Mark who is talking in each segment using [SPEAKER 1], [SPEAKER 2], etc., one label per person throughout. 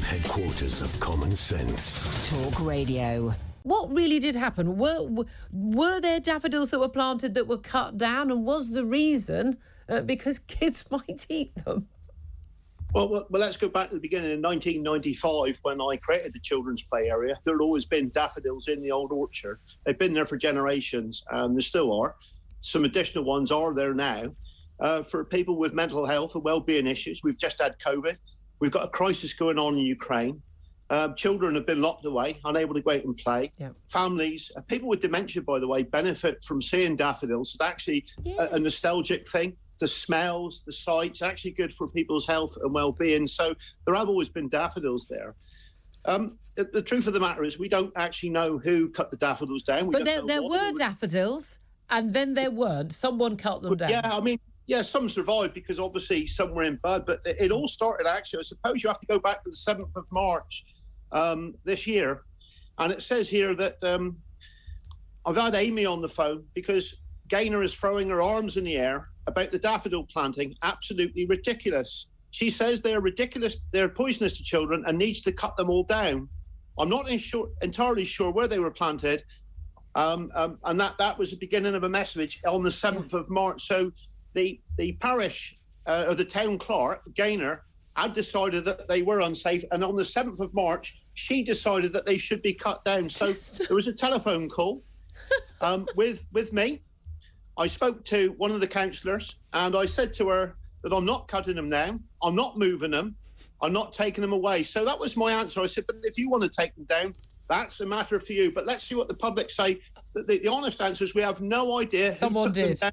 [SPEAKER 1] headquarters of common sense.
[SPEAKER 2] Talk Radio.
[SPEAKER 3] What really did happen? Were there daffodils that were planted that were cut down, and was the reason because kids might eat them?
[SPEAKER 4] Well, let's go back to the beginning in 1995 when I created the children's play area. There had always been daffodils in the old orchard. They've been there for generations, and there still are. Some additional ones are there now. For people with mental health and well-being issues, we've just had COVID. We've got a crisis going on in Ukraine. Children have been locked away, unable to go out and play. Yep. Families, people with dementia, by the way, benefit from seeing daffodils. It's actually a nostalgic thing. The smells, the sights, actually good for people's health and well-being. So there have always been daffodils there. The truth of the matter is we don't actually know who cut the daffodils down.
[SPEAKER 3] But there were daffodils, and then there weren't. Someone cut them down.
[SPEAKER 4] Yeah, some survived because obviously some were in bud. But it all started actually, I suppose you have to go back to the 7th of March this year. And it says here that I've had Amy on the phone because Gaynor is throwing her arms in the air about the daffodil planting. Absolutely ridiculous. She says they're ridiculous, they're poisonous to children and needs to cut them all down. I'm not entirely sure where they were planted. And that was the beginning of a message on the 7th of March. So the parish or the town clerk, Gaynor, had decided that they were unsafe. And on the 7th of March, she decided that they should be cut down. So there was a telephone call with me. I spoke to one of the councillors and I said to her that I'm not cutting them down, I'm not moving them, I'm not taking them away. So that was my answer. I said, but if you want to take them down, that's a matter for you. But let's see what the public say. The honest answer is we have no idea
[SPEAKER 3] Someone
[SPEAKER 4] who took them down.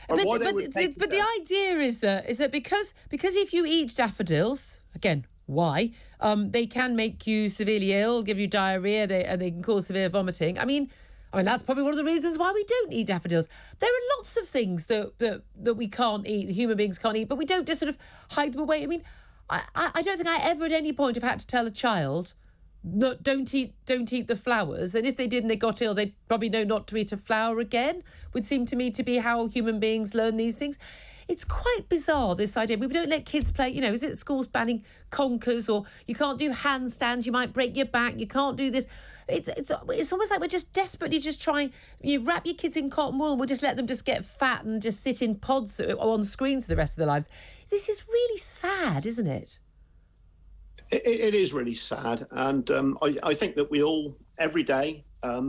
[SPEAKER 4] But
[SPEAKER 3] the idea is that because if you eat daffodils, again, why? They can make you severely ill, give you diarrhoea, they can cause severe vomiting. I mean, that's probably one of the reasons why we don't eat daffodils. There are lots of things that we can't eat, human beings can't eat, but we don't just sort of hide them away. I mean, I don't think I ever at any point have had to tell a child, no, don't eat the flowers. And if they did and they got ill, they'd probably know not to eat a flower again, would seem to me to be how human beings learn these things. It's quite bizarre, this idea. We don't let kids play, is it schools banning conkers, or you can't do handstands, you might break your back, you can't do this. It's almost like we're just desperately just trying, wrap your kids in cotton wool and we'll just let them just get fat and just sit in pods on screens for the rest of their lives. This is really sad, isn't it?
[SPEAKER 4] It is really sad. And I think that we all, every day,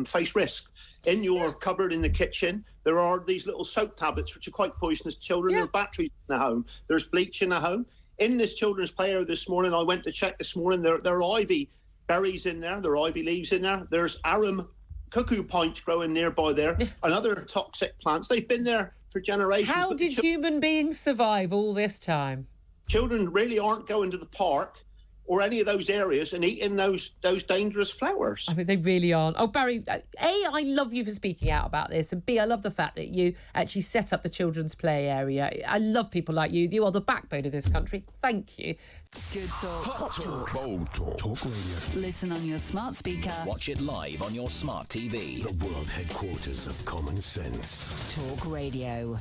[SPEAKER 4] face risk. In your cupboard in the kitchen, there are these little soap tablets which are quite poisonous to children. There are batteries in the home. There's bleach in the home. In this children's play area this morning, I went to check this morning, there are ivy berries in there, there are ivy leaves in there. There's arum cuckoo pints growing nearby there and other toxic plants. They've been there for generations.
[SPEAKER 3] How did human beings survive all this time?
[SPEAKER 4] Children really aren't going to the park or any of those areas and eating those dangerous flowers.
[SPEAKER 3] I mean, they really aren't. Oh, Barry, A, I love you for speaking out about this, and B, I love the fact that you actually set up the children's play area. I love people like you. You are the backbone of this country. Thank you.
[SPEAKER 2] Good talk.
[SPEAKER 1] Hot talk. Bold talk. Talk Radio.
[SPEAKER 2] Listen on your smart speaker.
[SPEAKER 5] Watch it live on your smart TV.
[SPEAKER 1] The world headquarters of common sense.
[SPEAKER 2] Talk Radio.